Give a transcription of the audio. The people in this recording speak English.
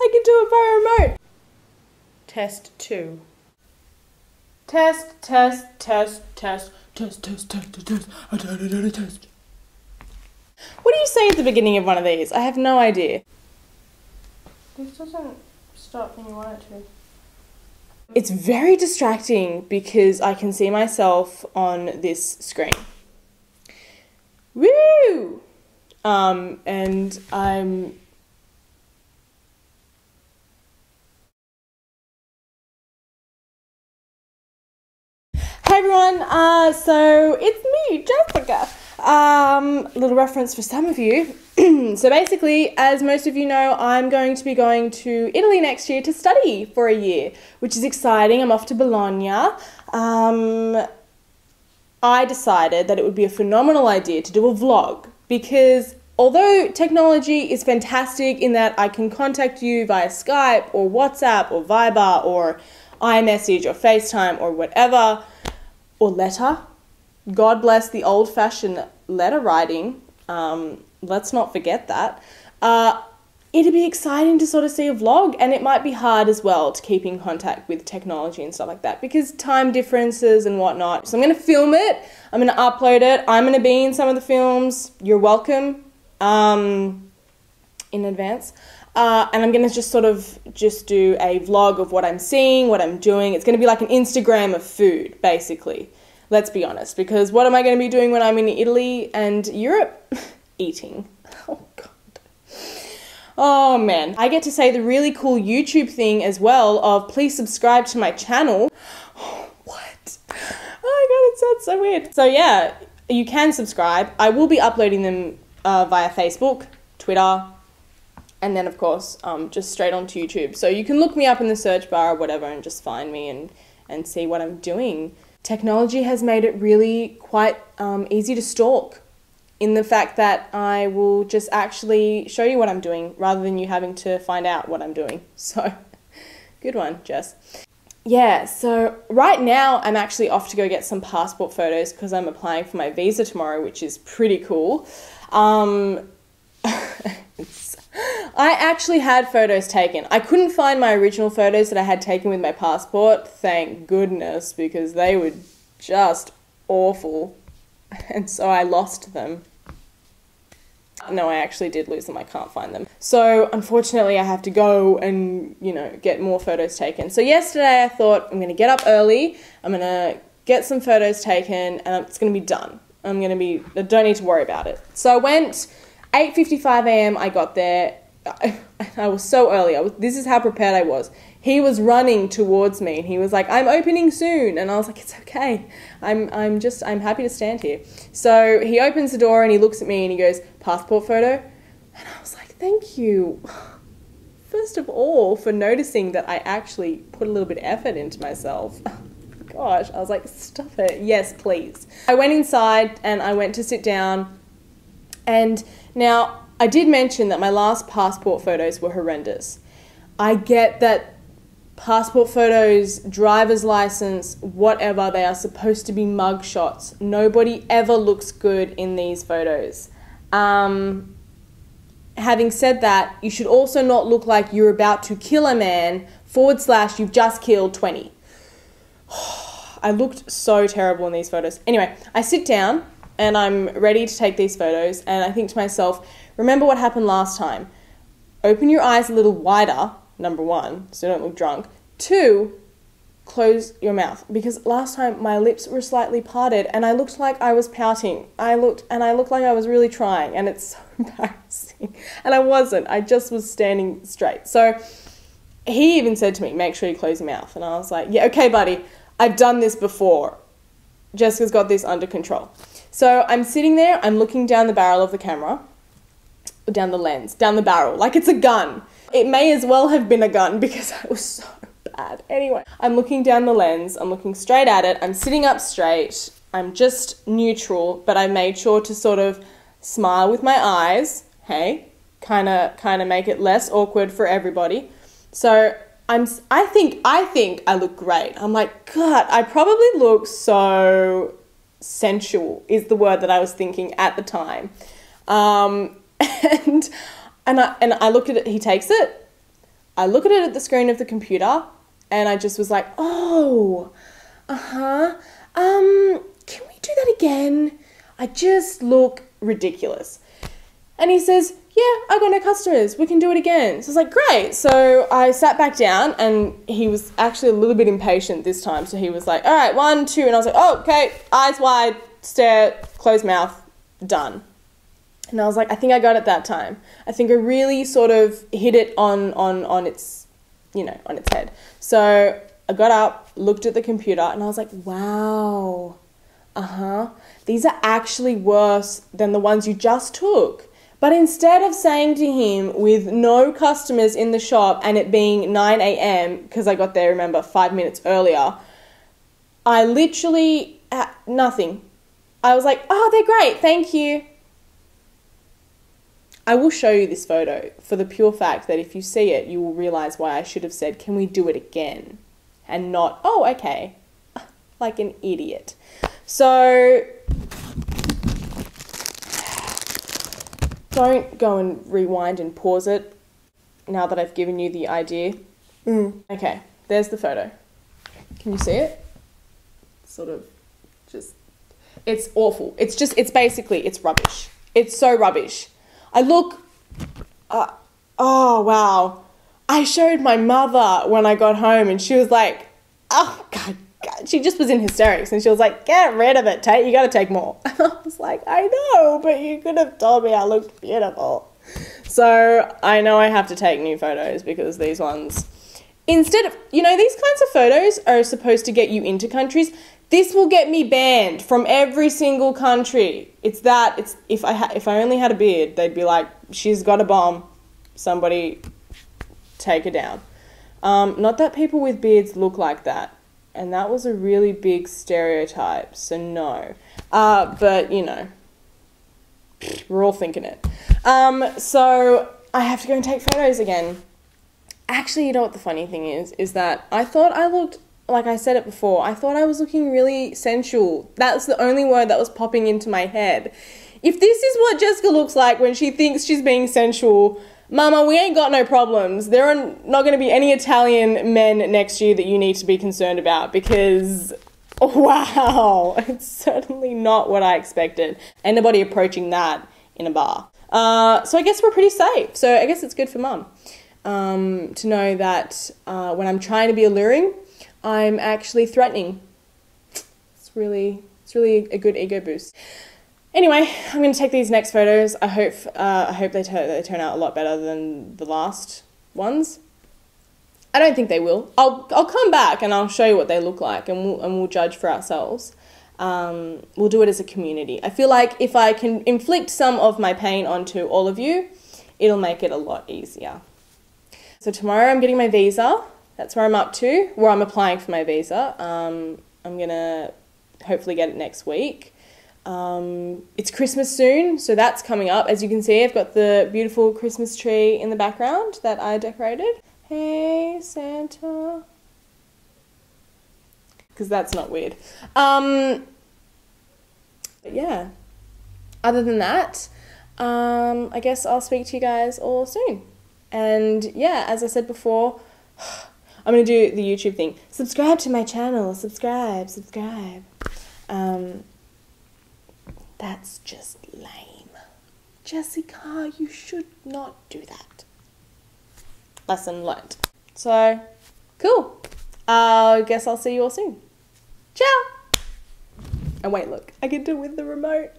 I can do it via remote. Test 2. Test. What do you say at the beginning of one of these? I have no idea. This doesn't stop when you want it to. It's very distracting because I can see myself on this screen. Woo! And I'm... Hey everyone, so it's me, Jessica. Little reference for some of you. So basically, as most of you know, I'm going to be going to Italy next year to study for a year, which is exciting. I'm off to Bologna. I decided that it would be a phenomenal idea to do a vlog because although technology is fantastic in that I can contact you via Skype or WhatsApp or Viber or iMessage or FaceTime or whatever, or letter. God bless the old-fashioned letter writing. Let's not forget that. It'd be exciting to sort of see a vlog, and it might be hard as well to keep in contact with technology and stuff like that because time differences and whatnot. So I'm going to film it. I'm going to upload it. I'm going to be in some of the films. You're welcome in advance. And I'm going to just do a vlog of what I'm seeing, what I'm doing. It's going to be like an Instagram of food, basically. Let's be honest, because what am I going to be doing when I'm in Italy and Europe? Eating. Oh, God. Oh, man. I get to say the really cool YouTube thing as well of please subscribe to my channel. Oh, what? Oh, my God, it sounds so weird. So, yeah, you can subscribe. I will be uploading them via Facebook, Twitter, and then, of course, just straight onto YouTube. So you can look me up in the search bar or whatever and just find me and see what I'm doing. Technology has made it really quite easy to stalk in the fact that I will just actually show you what I'm doing rather than you having to find out what I'm doing. So, good one, Jess. Yeah, so right now I'm actually off to go get some passport photos because I'm applying for my visa tomorrow, which is pretty cool. I actually had photos taken. I couldn't find my original photos that I had taken with my passport, thank goodness, because they were just awful. And so I lost them. No, I actually did lose them. I can't find them. So unfortunately I have to go and, get more photos taken. So yesterday I thought I'm going to get up early. I'm going to get some photos taken and it's going to be done. I don't need to worry about it. So I went 8:55 a.m. I got there. I was so early. This is how prepared I was. He was running towards me and he was like, I'm opening soon. And I was like, it's okay. I'm happy to stand here. So he opens the door and he looks at me and he goes, passport photo? And I was like, thank you. First of all, for noticing that I actually put a little bit of effort into myself. Gosh, I was like, stop it. Yes, please. I went inside and I went to sit down. And now I did mention that my last passport photos were horrendous. I get that passport photos, driver's license, whatever, they are supposed to be mug shots. Nobody ever looks good in these photos. Having said that, you should also not look like you're about to kill a man / you've just killed 20. I looked so terrible in these photos. Anyway, I sit down and I'm ready to take these photos and I think to myself, remember what happened last time. Open your eyes a little wider, number 1, so you don't look drunk. 2, close your mouth. Because last time my lips were slightly parted and I looked like I was pouting. I looked like I was really trying and it's so embarrassing. And I wasn't. I just was standing straight. So he even said to me, make sure you close your mouth. And I was like, yeah, okay, buddy. I've done this before. Jessica's got this under control. So I'm sitting there. I'm looking down the barrel of the camera. Down the lens, down the barrel, like it's a gun. It may as well have been a gun because I was so bad. Anyway, I'm looking down the lens, I'm looking straight at it, I'm sitting up straight, I'm just neutral, but I made sure to sort of smile with my eyes, hey, kind of make it less awkward for everybody. So I think I look great. I'm like, God, I probably look so sensual is the word that I was thinking at the time. And I look at it, he takes it. I look at it at the screen of the computer and I just was like, oh, can we do that again? I just look ridiculous. And he says, yeah, I got no customers. We can do it again. So I was like, great. So I sat back down and he was actually a little bit impatient this time. So he was like, all right, 1, 2. And I was like, oh, okay, eyes wide, stare, closed mouth, done. And I was like, I think I got it that time. I think I really sort of hit it on its, on its head. So I got up, looked at the computer, and I was like, wow, these are actually worse than the ones you just took. But instead of saying to him, with no customers in the shop and it being 9 a.m, because I got there, remember, 5 minutes earlier, I literally, nothing. I was like, oh, they're great, thank you. I will show you this photo for the pure fact that if you see it, you will realise why I should have said, can we do it again? And not, oh, okay, like an idiot. So don't go and rewind and pause it now that I've given you the idea. Okay, there's the photo. Can you see it? Sort of just, it's awful. It's rubbish. It's so rubbish. I look, oh wow. I showed my mother when I got home and she was like, oh God, she just was in hysterics and she was like, get rid of it, Tate, you gotta take more. And I was like, I know, but you could have told me I looked beautiful. So I know I have to take new photos because these ones, instead of, these kinds of photos are supposed to get you into countries. This will get me banned from every single country. If I only had a beard, they'd be like, she's got a bomb. Somebody take her down. Not that people with beards look like that. And that was a really big stereotype, so no. But, we're all thinking it. So I have to go and take photos again. Actually, you know what the funny thing is that I thought I looked, like I said it before, I thought I was looking really sensual. That's the only word that was popping into my head. If this is what Jessica looks like when she thinks she's being sensual, Mama, we ain't got no problems. There are not going to be any Italian men next year that you need to be concerned about because, wow, it's certainly not what I expected. Anybody approaching that in a bar. So I guess we're pretty safe. So I guess it's good for Mum to know that when I'm trying to be alluring, I'm actually threatening. It's really a good ego boost. Anyway, I'm going to take these next photos. I hope they turn out a lot better than the last ones. I don't think they will. I'll come back and I'll show you what they look like and we'll judge for ourselves. We'll do it as a community. I feel like if I can inflict some of my pain onto all of you, it'll make it a lot easier. So tomorrow I'm getting my visa. That's where I'm up to, where I'm applying for my visa. I'm going to hopefully get it next week. It's Christmas soon, so that's coming up. As you can see, I've got the beautiful Christmas tree in the background that I decorated. Hey, Santa. Because that's not weird. But yeah. Other than that, I guess I'll speak to you guys all soon. And yeah, as I said before, I'm going to do the YouTube thing. Subscribe to my channel. Subscribe. That's just lame. Jessica, you should not do that. Lesson learned. So, cool. I guess I'll see you all soon. Ciao! And wait, look, I can do it with the remote.